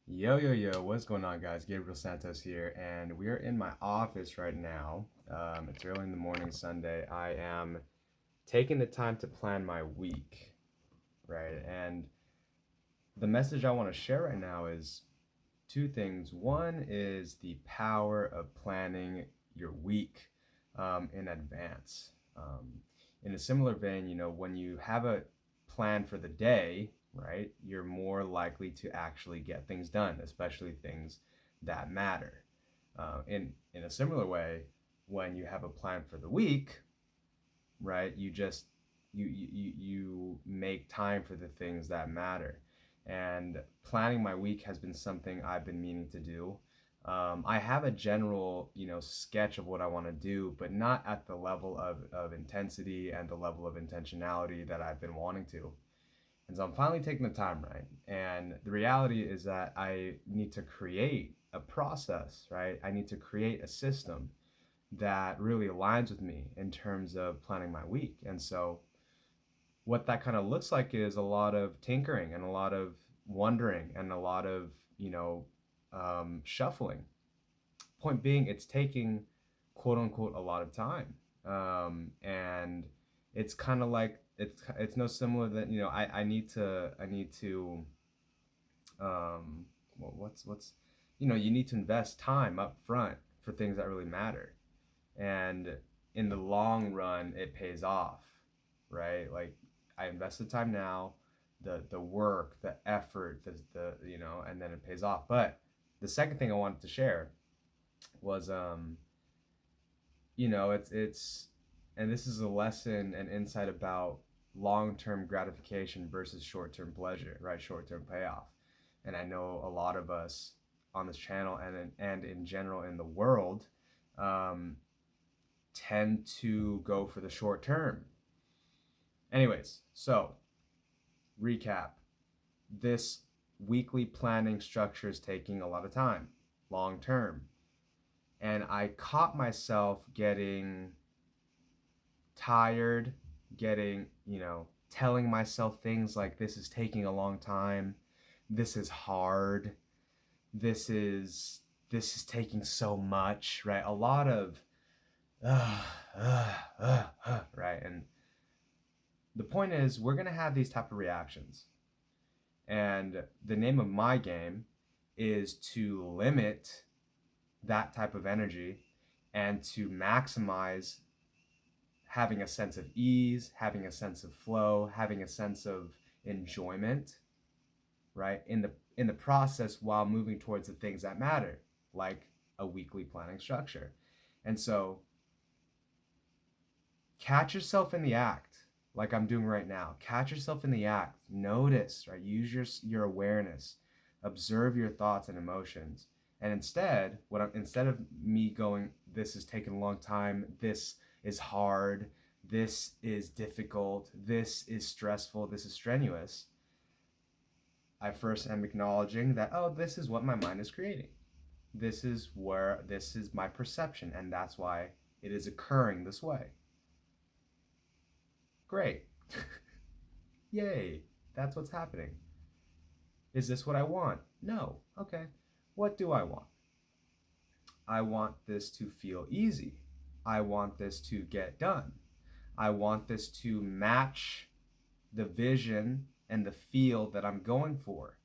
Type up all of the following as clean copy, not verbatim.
Yo, what's going on, guys? Gabriel Santos here, and we are in my office right now. It's early in the morning, Sunday. I am taking the time to plan my week, right? And the message I want to share right now is two things. One is the power of planning your week in advance. In a similar vein, when you have a plan for the day, right, you're more likely to actually get things done, especially things that matter. In a similar way, when you have a plan for the week, right, you make time for the things that matter. And planning my week has been something I've been meaning to do. I have a general, sketch of what I want to do, but not at the level of intensity and the level of intentionality that I've been wanting to. And so I'm finally taking the time, right? And the reality is that I need to create a process, right? I need to create a system that really aligns with me in terms of planning my week. And so what that kind of looks like is a lot of tinkering and a lot of wondering and a lot of, shuffling. Point being, it's taking quote unquote a lot of time. And it's kind of like it's no similar than I need to what's you need to invest time up front for things that really matter, and in the long run it pays off, right? Like, I invest the time now, the work, the effort, the and then it pays off. But the second thing I wanted to share was it's and this is a lesson and insight about long-term gratification versus short-term pleasure, right? Short-term payoff. And I know a lot of us on this channel and in general in the world um, tend to go for the short term. Anyways, so recap. This weekly planning structure is taking a lot of time, long term. And I caught myself getting tired, telling myself things like, this is taking a long time, this is hard, this is taking so much, right? A lot of right? And the point is, we're gonna have these type of reactions, and the name of my game is to limit that type of energy and to maximize having a sense of ease, having a sense of flow, having a sense of enjoyment, right? In the process, while moving towards the things that matter, like a weekly planning structure. And so catch yourself in the act, like I'm doing right now. Catch yourself in the act. Notice, right? Use your awareness. Observe your thoughts and emotions. And instead of me going, this is taking a long time, this is hard, this is difficult, this is stressful, this is strenuous, I first am acknowledging that, oh, this is what my mind is creating. This is my perception, and that's why it is occurring this way. Great. Yay. That's what's happening. Is this what I want? No. Okay. What do I want? I want this to feel easy. I want this to get done. I want this to match the vision and the feel that I'm going for.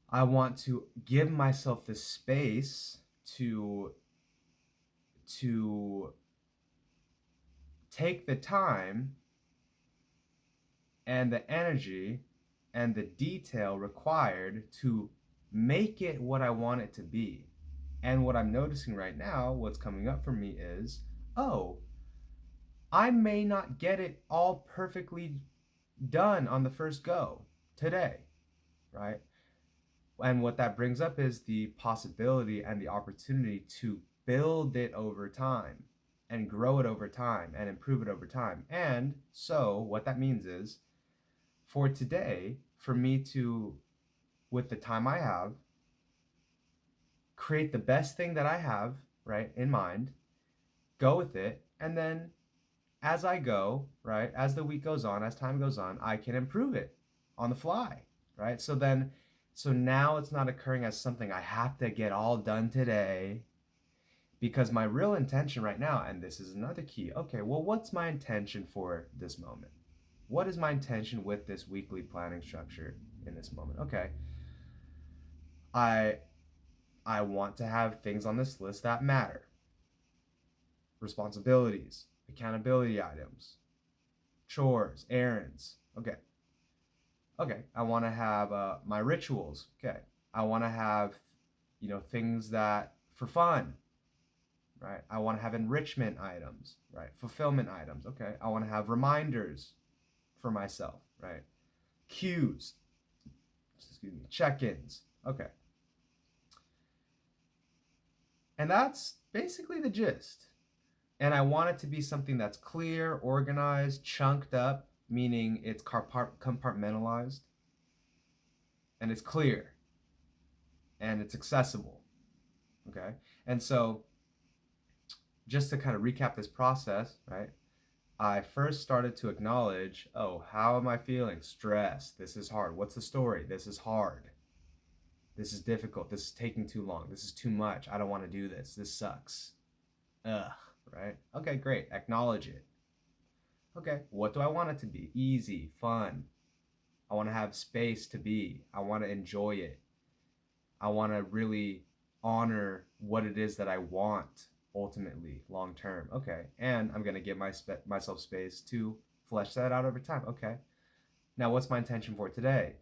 I want to give myself the space to take the time and the energy and the detail required to make it what I want it to be. And what I'm noticing right now, what's coming up for me is, oh, I may not get it all perfectly done on the first go today, right? And what that brings up is the possibility and the opportunity to build it over time and grow it over time and improve it over time. And so what that means is, for today, for me to, with the time I have, create the best thing that I have, right, in mind, go with it, and then as I go, right, as the week goes on, as time goes on, I can improve it on the fly, right? So then So now it's not occurring as something I have to get all done today, because my real intention right now, and this is another key. Okay, well, what's my intention for this moment? What is my intention with this weekly planning structure in this moment? Okay, I I want to have things on this list that matter. Responsibilities, accountability items, chores, errands. Okay. Okay. I want to have my rituals. Okay. I want to have, things that for fun, right? I want to have enrichment items, right? Fulfillment items. Okay. I want to have reminders for myself, right? Cues, excuse me, check-ins. Okay. And that's basically the gist. And I want it to be something that's clear, organized, chunked up, meaning it's compartmentalized, and it's clear, and it's accessible. Okay. And so, just to kind of recap this process, right? I first started to acknowledge, oh, how am I feeling? Stress. This is hard. What's the story? This is hard. This is difficult. This is taking too long. This is too much. I don't want to do this. This sucks. Ugh. Right? Okay, great. Acknowledge it. Okay, what do I want it to be? Easy, fun. I want to have space to be. I want to enjoy it. I want to really honor what it is that I want ultimately long term. Okay, and I'm going to give myself space to flesh that out over time. Okay, now what's my intention for today?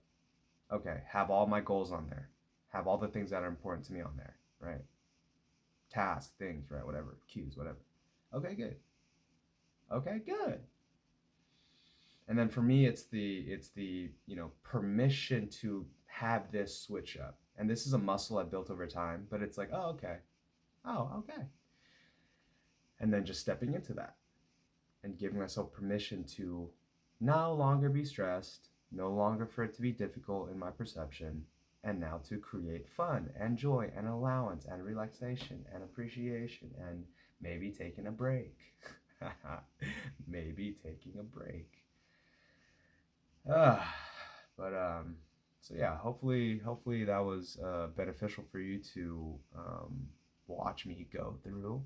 Okay, have all my goals on there. Have all the things that are important to me on there, right? Tasks, things, right? Whatever, cues, whatever. Okay, good. Okay, good. And then for me, it's the permission to have this switch up. And this is a muscle I've built over time, but it's like, oh, okay. Oh, okay. And then just stepping into that and giving myself permission to no longer be stressed, no longer for it to be difficult in my perception, and now to create fun and joy and allowance and relaxation and appreciation and maybe taking a break. Maybe taking a break. Uh, but so yeah, hopefully that was beneficial for you to watch me go through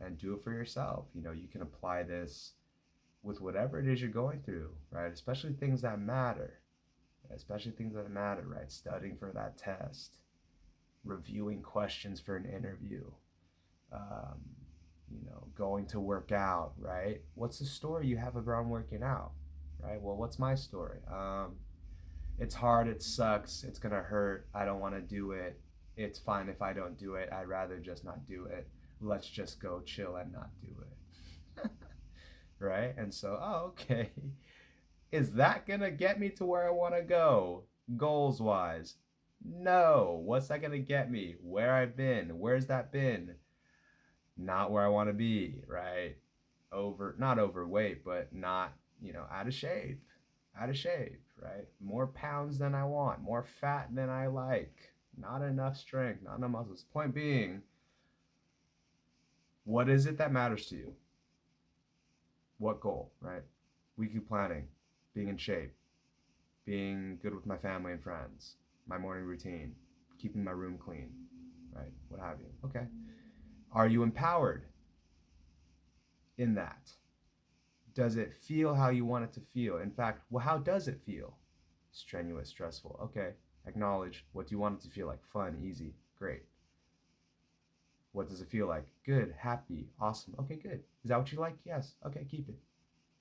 and do it for yourself. You can apply this with whatever it is you're going through, right? Especially things that matter, right? Studying for that test, reviewing questions for an interview, um, going to work out, right? What's the story you have around working out, right? Well, what's my story? It's hard, it sucks, it's gonna hurt, I don't want to do it. It's fine if I don't do it. I'd rather just not do it. Let's just go chill and not do it. Right? And so, oh, okay. Is that gonna get me to where I want to go goals wise? No. What's that gonna get me? Where I've been? Where's that been? Not where I want to be, right? Not overweight, but not, out of shape. Out of shape, right? More pounds than I want, more fat than I like, not enough strength, not enough muscles. Point being, what is it that matters to you? What goal, right? Weekly planning, being in shape, being good with my family and friends, my morning routine, keeping my room clean, right? What have you. Okay. Are you empowered in that? Does it feel how you want it to feel? In fact, well, how does it feel? Strenuous, stressful. Okay. Acknowledge, what do you want it to feel like? Fun, easy, great. What does it feel like? Good, happy, awesome. Okay, good. Is that what you like? Yes. Okay, keep it.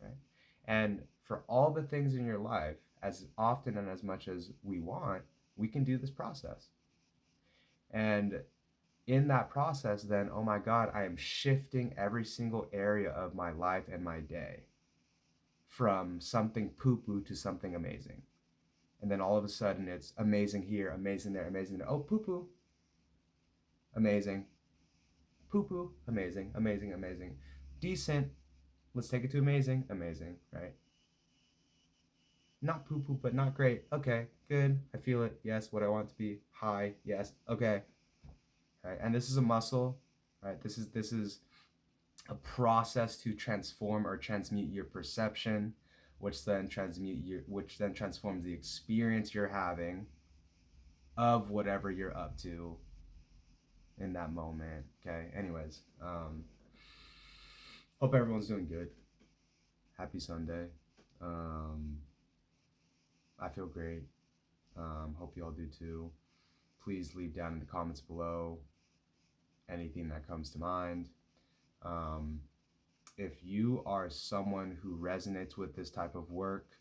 Right? And for all the things in your life, as often and as much as we want, we can do this process. And in that process, then, oh my God, I am shifting every single area of my life and my day from something poo poo to something amazing. And then all of a sudden, it's amazing here, amazing there, amazing there. Oh, poo poo, amazing. Poo poo, amazing, amazing, amazing. Decent, let's take it to amazing, amazing, right? Not poo poo, but not great. Okay, good. I feel it. Yes, what I want it to be. High. Yes. Okay. Right. And this is a muscle, right? This is a process to transform or transmute your perception, which then transforms the experience you're having, of whatever you're up to in that moment. Okay. Anyways, hope everyone's doing good. Happy Sunday. Um, I feel great. Hope you all do too. Please leave down in the comments below anything that comes to mind. Um, if you are someone who resonates with this type of work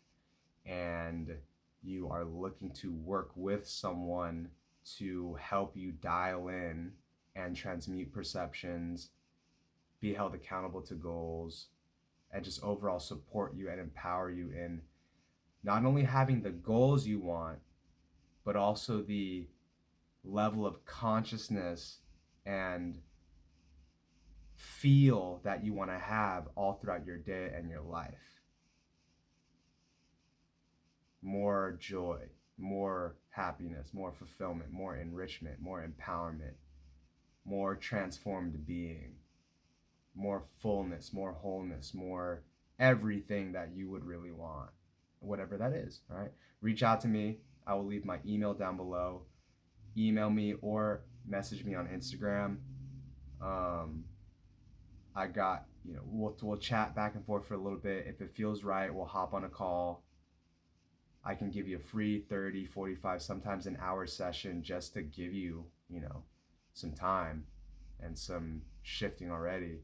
and you are looking to work with someone to help you dial in and transmute perceptions, be held accountable to goals, and just overall support you and empower you in not only having the goals you want, but also the level of consciousness and feel that you want to have all throughout your day and your life. More joy, more happiness, more fulfillment, more enrichment, more empowerment, more transformed being, more fullness, more wholeness, more everything that you would really want, whatever that is, right? Reach out to me. I will leave my email down below. Email me or message me on Instagram. I got, we'll chat back and forth for a little bit. If it feels right, we'll hop on a call. I can give you a free 30, 45, sometimes an hour session just to give you, some time and some shifting already.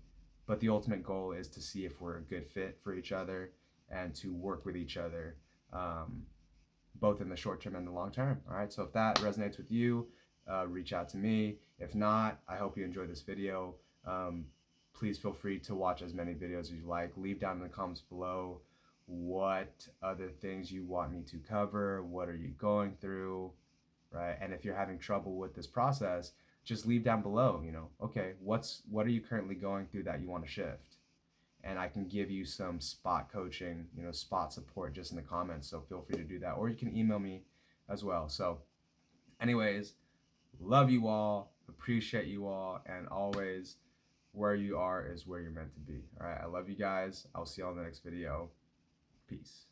But the ultimate goal is to see if we're a good fit for each other and to work with each other, both in the short term and the long term. All right. So if that resonates with you, reach out to me. If not, I hope you enjoyed this video. Please feel free to watch as many videos as you like. Leave down in the comments below what other things you want me to cover. What are you going through, right? And if you're having trouble with this process, just leave down below, okay, what are you currently going through that you want to shift? And I can give you some spot coaching, spot support just in the comments. So feel free to do that. Or you can email me as well. So anyways, love you all, appreciate you all, and always where you are is where you're meant to be. All right, I love you guys. I'll see you all in the next video. Peace.